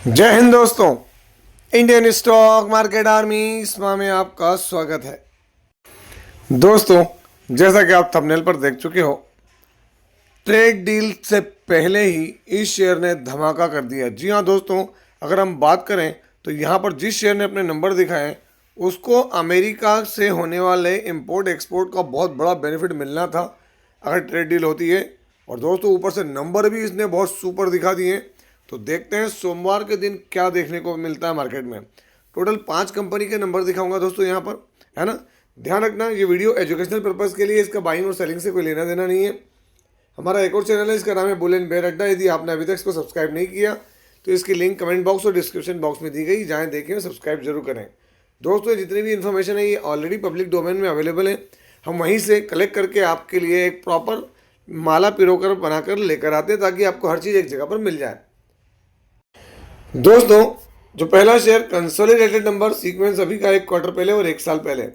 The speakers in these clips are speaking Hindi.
जय हिंद दोस्तों। इंडियन स्टॉक मार्केट आर्मी इसमा में आपका स्वागत है। दोस्तों, जैसा कि आप थंबनेल पर देख चुके हो, ट्रेड डील से पहले ही इस शेयर ने धमाका कर दिया। जी हाँ दोस्तों, अगर हम बात करें तो यहाँ पर जिस शेयर ने अपने नंबर दिखाए हैं उसको अमेरिका से होने वाले इंपोर्ट एक्सपोर्ट का बहुत बड़ा बेनिफिट मिलना था अगर ट्रेड डील होती है। और दोस्तों, ऊपर से नंबर भी इसने बहुत सुपर दिखा दिए। तो देखते हैं सोमवार के दिन क्या देखने को मिलता है मार्केट में। टोटल 5 कंपनी के नंबर दिखाऊंगा दोस्तों यहाँ पर, है ना। ध्यान रखना, ये वीडियो एजुकेशनल पर्पज़ के लिए, इसका बाइंग और सेलिंग से कोई लेना देना नहीं है। हमारा एक और चैनल है, इसका नाम है बुल एंड बेयर अड्डा। यदि आपने अभी तक इसको सब्सक्राइब नहीं किया तो इसकी लिंक कमेंट बॉक्स और डिस्क्रिप्शन बॉक्स में दी गई, जहाँ देखें सब्सक्राइब जरूर करें। दोस्तों, ये जितनी भी इन्फॉर्मेशन है ये ऑलरेडी पब्लिक डोमेन में अवेलेबल है। हम वहीं से कलेक्ट करके आपके लिए एक प्रॉपर माला पिरोकर बनाकर लेकर आते हैं ताकि आपको हर चीज़ एक जगह पर मिल जाए। दोस्तों, जो पहला शेयर कंसोलिडेटेड नंबर सीक्वेंस अभी का 1 क्वार्टर पहले और 1 साल पहले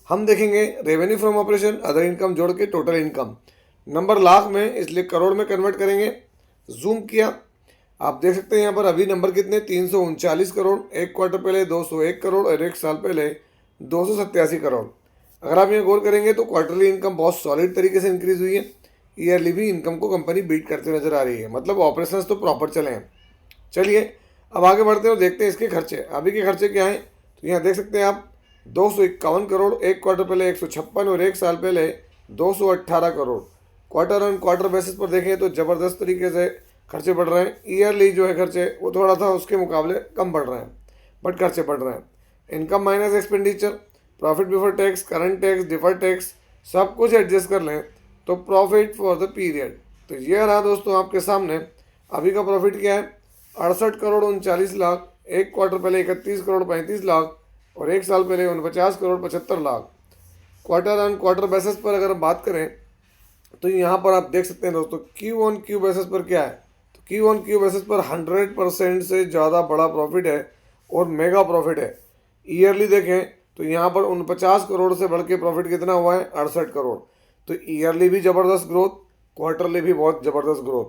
हम देखेंगे। Revenue from operation other income जोड़ के टोटल इनकम नंबर लाख में, इसलिए करोड़ में कन्वर्ट करेंगे। जूम किया, आप देख सकते हैं यहाँ पर अभी नंबर कितने 339 करोड़, 1 क्वार्टर पहले 201 करोड़ और 1 साल पहले 287 करोड़। अगर आप यहाँ गौर करेंगे तो क्वार्टरली इनकम बहुत सॉलिड तरीके से इंक्रीज हुई है। ईयरली भी इनकम को कंपनी बीट करते नजर आ रही है, मतलब ऑपरेशंस तो प्रॉपर चले हैं। चलिए अब आगे बढ़ते हैं और देखते हैं इसके खर्चे। अभी के खर्चे क्या हैं, तो यहाँ देख सकते हैं आप 251 करोड़, 1 क्वार्टर पहले 156 और 1 साल पहले 218 crore. Quarter on quarter basis पर देखें तो ज़बरदस्त तरीके से खर्चे बढ़ रहे हैं। ईयरली जो है खर्चे वो थोड़ा था उसके मुकाबले कम बढ़ रहे हैं, बट खर्चे बढ़ रहे हैं। Income minus expenditure, profit before tax, current tax, deferred tax सब कुछ एडजस्ट कर लें तो प्रॉफिट फॉर द पीरियड, तो ये रहा दोस्तों आपके सामने। अभी का प्रॉफिट क्या है, 68 करोड़ 39 लाख, 1 क्वार्टर पहले 31 करोड़ 35 लाख और 1 साल पहले 49 crore 75 lakh. Quarter on quarter basis पर अगर हम बात करें तो यहाँ पर आप देख सकते हैं दोस्तों, क्यू ऑन क्यू बेसिस पर क्या है, तो क्यू ऑन क्यू बेसिस पर 100% से ज़्यादा बड़ा प्रॉफिट है और मेगा प्रॉफिट है। ईयरली देखें तो यहाँ पर 49 करोड़ से बढ़ के प्रॉफिट कितना हुआ है, 68 करोड़। तो ईयरली भी ज़बरदस्त ग्रोथ, क्वार्टरली भी बहुत ज़बरदस्त ग्रोथ।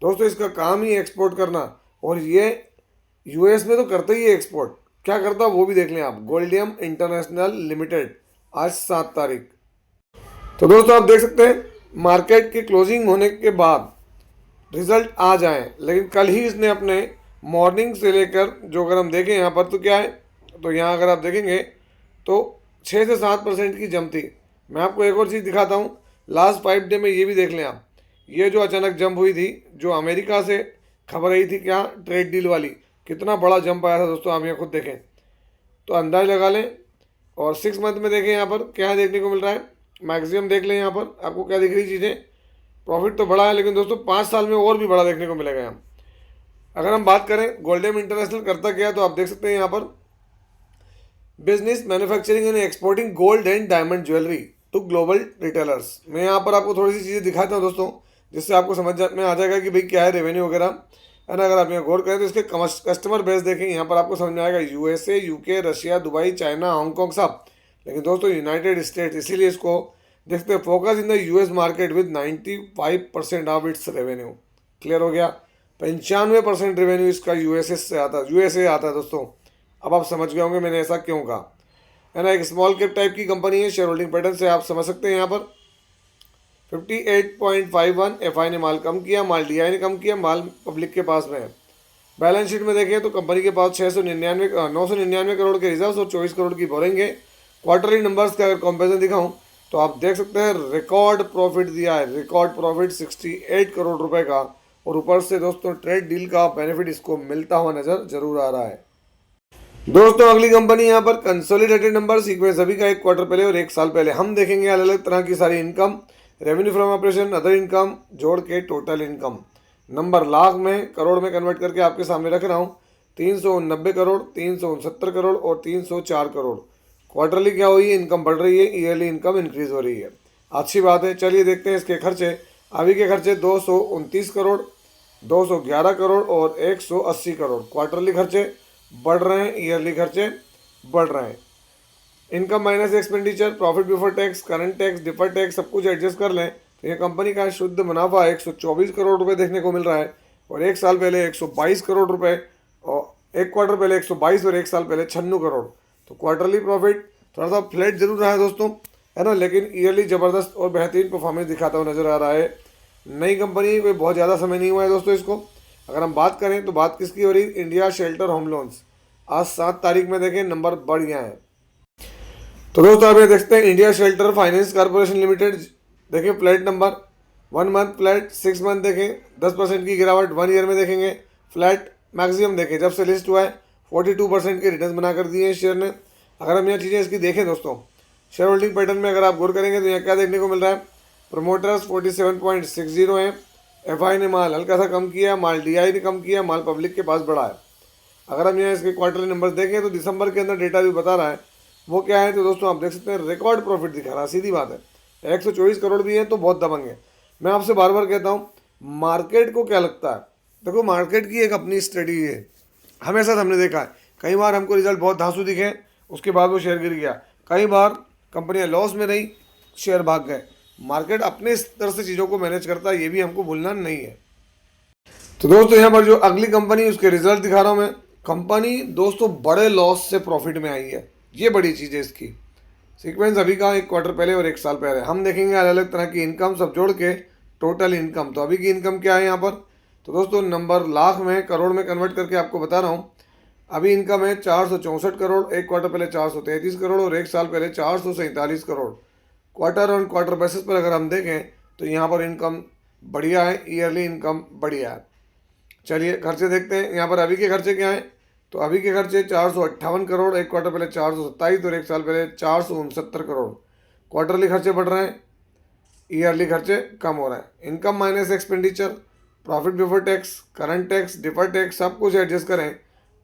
दोस्तों, इसका काम ही एक्सपोर्ट करना, और ये यूएस में तो करते ही है एक्सपोर्ट। क्या करता वो भी देख लें आप। गोल्डियम इंटरनेशनल लिमिटेड आज 7 तारीख। तो दोस्तों आप देख सकते हैं मार्केट की क्लोजिंग होने के बाद रिजल्ट आ जाए, लेकिन कल ही इसने अपने मॉर्निंग से लेकर जो अगर हम देखें यहाँ पर तो क्या है, तो यहाँ अगर आप देखेंगे तो 6 से 7% की जंप थी। मैं आपको एक और चीज़ दिखाता हूँ, लास्ट 5 डे में ये भी देख लें आप। ये जो अचानक जंप हुई थी, जो अमेरिका से खबर आई थी क्या ट्रेड डील वाली, कितना बड़ा जंप आया था दोस्तों, आप यहाँ खुद देखें तो अंदाज लगा लें। और 6 मंथ में देखें यहाँ पर क्या देखने को मिल रहा है, मैक्सिमम देख लें यहाँ पर आपको क्या दिख रही चीज़ें। प्रॉफिट तो बड़ा है, लेकिन दोस्तों 5 साल में और भी बड़ा देखने को मिलेगा यहाँ। अगर हम बात करें गोल्डियम इंटरनेशनल करता क्या, तो आप देख सकते हैं यहाँ पर business manufacturing and exporting gold and diamond jewellery to global retailers. मैं यहाँ पर आपको थोड़ी सी चीज़ें दिखाता हूँ दोस्तों, जिससे आपको समझ में आ जाएगा कि भाई क्या है रेवेन्यू वगैरह, है ना। अगर आप यहाँ गौर करें तो इसके कस्टमर बेस देखें, यहाँ पर आपको समझ में आएगा USA, UK, Russia, Dubai, China, Hong Kong सब। लेकिन दोस्तों यूनाइटेड स्टेट्स, इसीलिए इसको देखते हैं focus in the US market with 95% of its revenue. Clear हो गया, 95% रेवेन्यू इसका यूएसए से आता है दोस्तों। अब आप समझ गए होंगे मैंने ऐसा क्यों कहा, है ना। एक स्मॉल कैप टाइप की कंपनी है, शेयर होल्डिंग पैटर्न से आप समझ सकते हैं। यहाँ पर 58.51 एफआई ने माल कम किया, माल डीआई ने कम किया, माल पब्लिक के पास में है। बैलेंस शीट में देखें तो कंपनी के पास 999 करोड़ के रिजर्व्स और 24 करोड़ की बोरिंग है। क्वार्टरली नंबर्स का अगर कंपेरिजन दिखाऊं तो आप देख सकते हैं रिकॉर्ड प्रॉफिट दिया है, रिकॉर्ड प्रॉफिट 68 करोड़ रुपए का। और ऊपर से दोस्तों ट्रेड डील का बेनिफिट इसको मिलता हुआ नजर जरूर आ रहा है। दोस्तों अगली कंपनी यहाँ पर कंसोलिडेटेड नंबर सीक्वेंस अभी का 1 क्वार्टर पहले और 1 साल पहले हम देखेंगे। अलग अलग तरह की सारी income, revenue from operation, other income जोड़ के टोटल इनकम नंबर लाख में, करोड़ में कन्वर्ट करके आपके सामने रख रहा हूँ। 390 करोड़, 369 करोड़ और 304 करोड़। क्वार्टरली क्या हुई है, इनकम बढ़ रही है, ईयरली इनकम इंक्रीज हो रही है, अच्छी बात है। चलिए देखते हैं इसके खर्चे। अभी के खर्चे 229 करोड़, 211 करोड़ और 180 करोड़। क्वार्टरली खर्चे बढ़ रहे हैं, ईयरली खर्चे बढ़ रहे हैं। Income minus expenditure, profit before tax, current tax, deferred tax सब कुछ एडजस्ट कर लें तो ये कंपनी का शुद्ध मुनाफा 124 करोड़ रुपए देखने को मिल रहा है और 1 साल पहले 122 करोड़ रुपए और एक क्वार्टर पहले 122 और एक साल पहले 96 करोड़। तो क्वार्टरली प्रॉफिट थोड़ा सा फ्लैट जरूर रहा है दोस्तों, है ना, लेकिन ईयरली ज़बरदस्त और बेहतरीन परफॉर्मेंस दिखाता हुआ नज़र आ रहा है। नई कंपनी कोई बहुत ज़्यादा समय नहीं हुआ है दोस्तों इसको। अगर हम बात करें तो बात किसकी हो रही, इंडिया शेल्टर होम लोन्स। आज 7 तारीख में देखें नंबर बढ़ गया है। तो दोस्तों आप ये देखते हैं India shelter finance corporation limited, देखिए flat number 1 month flat, 6 month देखें 10% की गिरावट, 1 ईयर में देखेंगे फ्लैट। मैक्सिमम देखें जब से लिस्ट हुआ है 42% के रिटर्न बना कर दिए हैं शेयर ने। अगर हम यहाँ चीज़ें इसकी देखें दोस्तों, शेयर होल्डिंग पैटर्न में अगर आप गौर करेंगे तो यहाँ क्या देखने को मिल रहा है, प्रोमोटर्स 47.60 हैं, एफआई ने माल हल्का सा कम किया, माल डीआई ने कम किया, माल पब्लिक के पास बढ़ा है। अगर हम यहाँ इसके क्वार्टरली नंबर्स देखें तो दिसंबर के अंदर डेटा भी बता रहा है वो क्या है, तो दोस्तों आप देख सकते हैं रिकॉर्ड प्रॉफिट दिखा रहा है, सीधी बात है। 124 करोड़ भी है तो बहुत दबंग है। मैं आपसे बार बार कहता हूँ, मार्केट को क्या लगता है, देखो मार्केट की एक अपनी स्टडी है, हमेशा हमने देखा है। कई बार हमको रिजल्ट बहुत धांसू दिखे, उसके बाद वो शेयर गिर गया। कई बार कंपनियां लॉस में रही, शेयर भाग गए। मार्केट अपने स्तर से चीज़ों को मैनेज करता है, ये भी हमको भूलना नहीं है। तो दोस्तों यहाँ पर जो अगली कंपनी उसके रिजल्ट दिखा रहा हूँ मैं। कंपनी दोस्तों बड़े लॉस से प्रॉफिट में आई है, ये बड़ी चीज़ है इसकी। सीक्वेंस अभी का एक क्वार्टर पहले और एक साल पहले हम देखेंगे अलग अलग तरह की इनकम सब जोड़ के टोटल इनकम। तो अभी की इनकम क्या है यहाँ पर, तो दोस्तों नंबर लाख में करोड़ में कन्वर्ट करके आपको बता रहा हूँ। अभी इनकम है 464 करोड़, एक क्वार्टर पहले 433 करोड़ और एक साल पहले 447 crore. Quarter on quarter basis पर अगर हम देखें तो यहाँ पर इनकम बढ़िया है, ईयरली इनकम बढ़िया है। चलिए खर्चे देखते हैं यहाँ पर अभी के खर्चे क्या हैं। तो अभी के खर्चे 458 करोड़, एक क्वार्टर पहले 427 और एक साल पहले 469 करोड़। क्वार्टरली खर्चे बढ़ रहे हैं, ईयरली खर्चे कम हो रहे हैं। Income minus expenditure, profit before tax, current tax, deferred tax सब कुछ एडजस्ट करें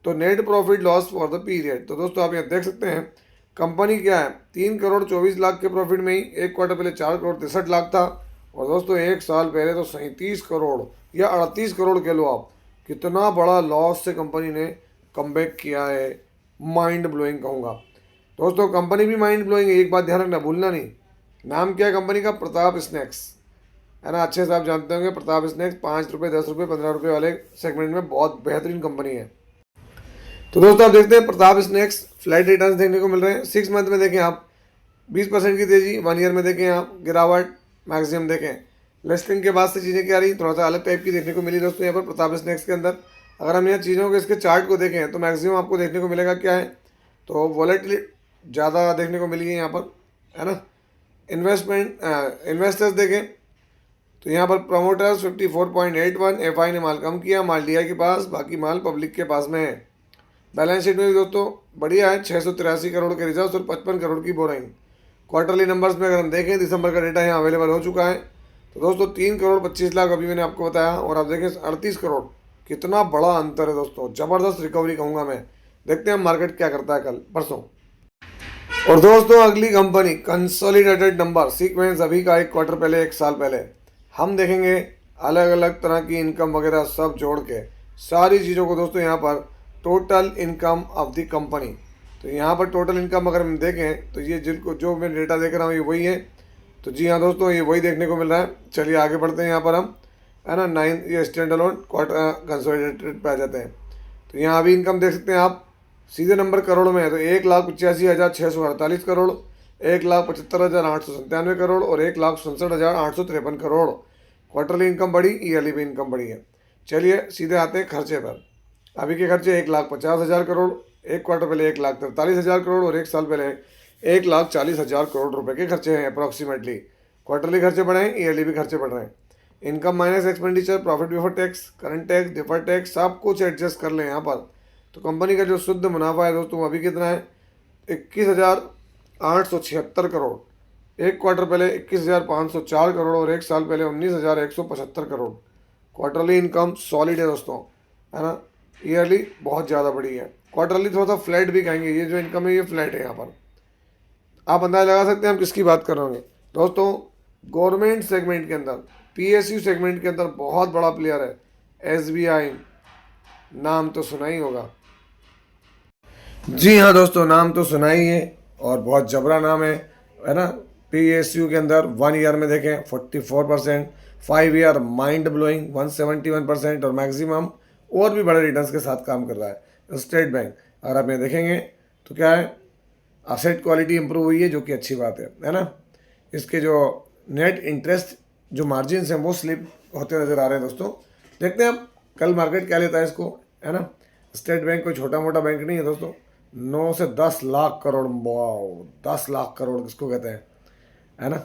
तो net profit loss for the period. तो दोस्तों आप यहाँ देख सकते हैं कंपनी क्या है, 3 करोड़ 24 लाख के प्रॉफिट में ही एक क्वार्टर पहले 4 करोड़ 63 लाख था, और दोस्तों एक साल पहले तो 37 करोड़ या 38 करोड़ कह लो आप। कितना बड़ा लॉस से कंपनी ने कमबैक किया है, माइंड ब्लोइंग कहूँगा। दोस्तों कंपनी भी माइंड ब्लोइंग है, एक बात ध्यान रखना भूलना नहीं। नाम क्या है कंपनी का, प्रताप स्नैक्स, है ना, अच्छे से आप जानते होंगे प्रताप स्नैक्स। 5 रुपये 10 रुपये 15 रुपये वाले सेगमेंट में बहुत बेहतरीन कंपनी है। तो दोस्तों आप देखते हैं प्रताप स्नैक्स फ्लैट रिटर्न्स देखने को मिल रहे हैं। 6 मंथ में देखें आप 20% की तेजी, 1 ईयर में देखें आप गिरावट मैक्सिमम देखें। लिस्टिंग के बाद से चीज़ें क्या रही, थोड़ा सा अलग टाइप की देखने को मिली दोस्तों यहाँ पर प्रताप स्नैक्स के अंदर। अगर हम यहाँ चीज़ों के इसके चार्ट को देखें तो मैक्सिमम आपको देखने को मिलेगा क्या है, तो वॉलेटिलिटी ज़्यादा देखने को मिली है यहाँ पर, है ना। इन्वेस्टर्स देखें तो यहाँ पर प्रमोटर्स 54.81, एफआई ने माल कम किया, माल डीआई के पास, बाकी माल पब्लिक के पास में है। बैलेंस शीट में भी दोस्तों बढ़िया है, 683 करोड़ के रिजर्व और 55 करोड़ की बोरिंग। क्वार्टरली नंबर्स में अगर हम देखें दिसंबर का डेटा यहाँ अवेलेबल हो चुका है। तो दोस्तों 3 करोड़ 25 लाख अभी मैंने आपको बताया, और आप देखें 38 करोड़, कितना बड़ा अंतर है दोस्तों। ज़बरदस्त रिकवरी कहूँगा मैं। देखते हैं मार्केट क्या करता है कल परसों। और दोस्तों अगली कंपनी कंसोलिडेटेड नंबर सीक्वेंस अभी का एक क्वार्टर पहले एक साल पहले हम देखेंगे अलग अलग तरह की इनकम वगैरह सब जोड़ के सारी चीज़ों को दोस्तों यहाँ पर total income of the company. तो यहाँ पर टोटल इनकम अगर हम देखें तो ये जिनको जो मैं डेटा देख रहा हूँ ये वही है। तो जी हाँ दोस्तों ये वही देखने को मिल रहा है। चलिए आगे बढ़ते हैं यहाँ पर हम, है ना। 9 ये स्टैंड अलोन क्वार्टर कंसोलिडेटेड पे आ जाते हैं। तो यहाँ अभी इनकम देख सकते हैं आप, सीधे नंबर करोड़ में है तो 1,85,648 करोड़, 1,75,897 करोड़ और 1,67,853 करोड़। क्वार्टरली इनकम बढ़ी, ईयरली भी इनकम बढ़ी है। चलिए सीधे आते हैं खर्चे पर। अभी के खर्चे 1,50,000 करोड़, एक क्वार्टर पहले 1,43,000 करोड़ और एक साल पहले 1,40,000 करोड़ रुपए के खर्चे हैं अप्रॉक्सीमेटली। क्वार्टरली खर्चे बढ़े हैं, ईयरली भी खर्चे बढ़ रहे हैं। Income minus expenditure, profit before tax, current tax, deferred tax सब कुछ एडजस्ट कर लें यहाँ पर। तो कंपनी का जो शुद्ध मुनाफा है दोस्तों अभी कितना है, 21,876 करोड़। एक क्वार्टर पहले 21,504 करोड़ और एक साल पहले 19,175 करोड़। क्वार्टरली इनकम सॉलिड है दोस्तों, है ना। ईयरली बहुत ज़्यादा बड़ी है, क्वार्टरली थोड़ा सा फ्लैट भी कहेंगे। ये जो इनकम है ये फ्लैट है यहाँ पर। आप अंदाजा लगा सकते हैं हम किसकी बात कर रहे होंगे दोस्तों। गवर्नमेंट सेगमेंट के अंदर, पीएसयू सेगमेंट के अंदर बहुत बड़ा प्लेयर है एसबीआई। नाम तो सुना ही होगा। जी हाँ दोस्तों नाम तो सुना ही है और बहुत जबरा नाम है ना। पीएसयू के अंदर 1 ईयर में देखें 44%, 5 ईयर माइंड ब्लोइंग 171% और मैक्सिमम और भी बड़े रिटर्न्स के साथ काम कर रहा है। State bank. अगर आप यहाँ देखेंगे तो क्या है, असेट क्वालिटी इंप्रूव हुई है, जो कि अच्छी बात है ना। इसके जो नेट इंटरेस्ट जो मार्जिन हैं वो स्लिप होते नज़र आ रहे हैं दोस्तों। देखते हैं अब कल मार्केट क्या लेता है इसको, है ना। स्टेट बैंक कोई छोटा मोटा बैंक नहीं है दोस्तों, 9 से 10 लाख करोड़, वाओ 10 लाख करोड़ किसको कहते हैं, है ना।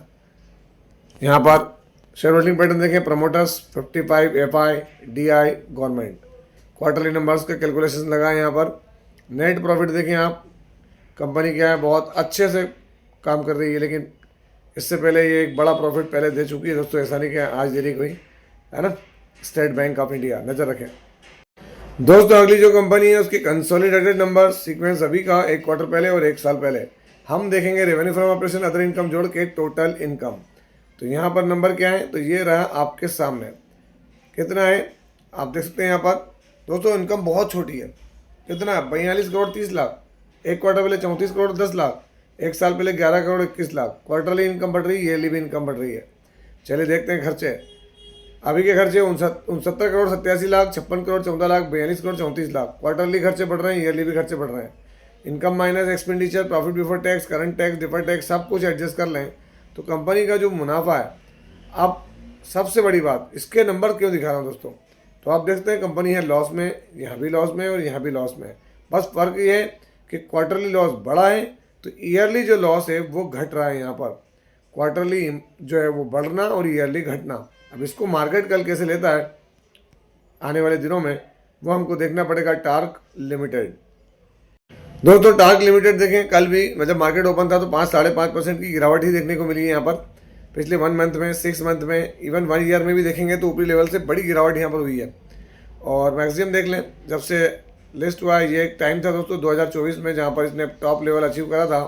यहाँ पर शेयर होल्डिंग पैटर्न देखें, promoters 55, FI, DI, government. Quarterly numbers के कैलकुलेशन लगाए यहाँ पर। नेट प्रॉफिट देखें आप, कंपनी क्या है बहुत अच्छे से काम कर रही है, लेकिन इससे पहले ये एक बड़ा प्रॉफिट पहले दे चुकी है दोस्तों, ऐसा नहीं कि आज दे रही कोई, है ना। स्टेट बैंक ऑफ इंडिया नज़र रखें दोस्तों। अगली जो कंपनी है उसकी कंसोलिडेटेड नंबर सीक्वेंस अभी का 1 क्वार्टर पहले और 1 साल पहले हम देखेंगे। Revenue from operation other income जोड़ के टोटल इनकम। तो यहाँ पर नंबर क्या है, तो ये रहा आपके सामने, कितना है आप देख सकते हैं यहाँ पर दोस्तों। इनकम बहुत छोटी है, कितना है 42 करोड़ 30 लाख, 1 क्वार्टर पहले 34 करोड़ 10 लाख, 1 साल पहले 11 करोड़ 21 लाख। क्वार्टरली इनकम बढ़ रही है, ईयरली भी इनकम बढ़ रही है। चलिए देखते हैं खर्चे। अभी के खर्चे 69 करोड़ 87 लाख, 56 करोड़ 14 लाख, 42 करोड़ 34 लाख। क्वार्टरली खर्चे बढ़ रहे हैं, ईयरली भी खर्चे बढ़ रहे हैं। Income minus expenditure, profit before tax, current tax, deferred tax, सब कुछ एडजस्ट कर लें तो कंपनी का जो मुनाफा है। अब सबसे बड़ी बात, इसके नंबर क्यों दिखा रहा हूँ दोस्तों, तो आप देखते हैं कंपनी है लॉस में, यहाँ भी लॉस में और यहाँ भी लॉस में। बस फ़र्क ये है कि क्वार्टरली लॉस बड़ा है तो ईयरली जो लॉस है वो घट रहा है। यहाँ पर क्वार्टरली जो है वो बढ़ना और ईयरली घटना। अब इसको मार्केट कल कैसे लेता है आने वाले दिनों में, वो हमको देखना पड़ेगा। टार्क लिमिटेड दोस्तों, टार्क लिमिटेड देखें, कल भी जब मार्केट ओपन था तो 5-5.5% की गिरावट ही देखने को मिली है यहाँ पर। पिछले 1 मंथ में, 6 मंथ में, इवन 1 ईयर में भी देखेंगे तो ऊपरी लेवल से बड़ी गिरावट यहाँ पर हुई है। और मैक्सिमम देख लें, जब से लिस्ट हुआ है, ये एक टाइम था दोस्तों 2024 में जहाँ पर इसने टॉप लेवल अचीव करा था,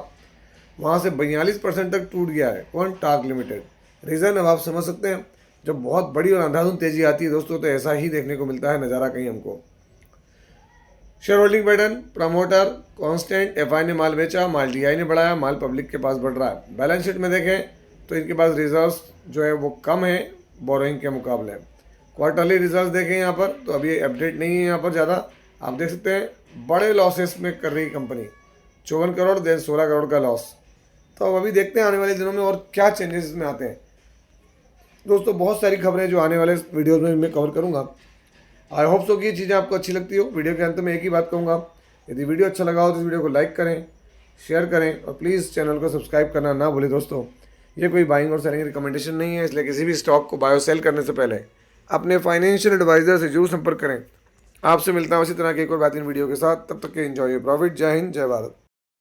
वहाँ से 42% तक टूट गया है। कौन? Torque limited. रीज़न अब आप समझ सकते हैं, जब बहुत बड़ी और अंधाधुंध तेज़ी आती है दोस्तों तो ऐसा ही देखने को मिलता है नज़ारा कहीं हमको। Share holding pattern, promoter constant, FI ने माल बेचा, माल डीआई ने बढ़ाया, माल पब्लिक के पास बढ़ रहा है। बैलेंस शीट में देखें तो इनके पास रिजर्व्स जो है वो कम है बोरोइंग के मुकाबले। क्वार्टरली रिजल्ट्स देखें यहाँ पर तो अभी अपडेट नहीं है यहाँ पर ज़्यादा। आप देख सकते हैं बड़े लॉसेस में कर रही कंपनी, 54 करोड़ देन 16 करोड़ का लॉस। तो अब अभी देखते हैं आने वाले दिनों में और क्या चेंजेस इसमें आते हैं दोस्तों। बहुत सारी खबरें जो आने वाले वीडियोज़ में मैं कवर करूँगा। आई होप सो कि ये चीज़ें आपको अच्छी लगती हो। वीडियो के अंत में एक ही बात कहूँगा, यदि वीडियो अच्छा लगा हो तो इस वीडियो को लाइक करें, शेयर करें और प्लीज़ चैनल को सब्सक्राइब करना ना भूलें दोस्तों। ये कोई बाइंग और सेलिंग रिकमेंडेशन नहीं है, इसलिए किसी भी स्टॉक को बाय और सेल करने से पहले अपने फाइनेंशियल एडवाइज़र से जरूर संपर्क करें। आपसे मिलता हूँ इसी तरह की एक और बेहतरीन वीडियो के साथ, तब तक के एंजॉय योर प्रॉफिट। जय हिंद, जय भारत।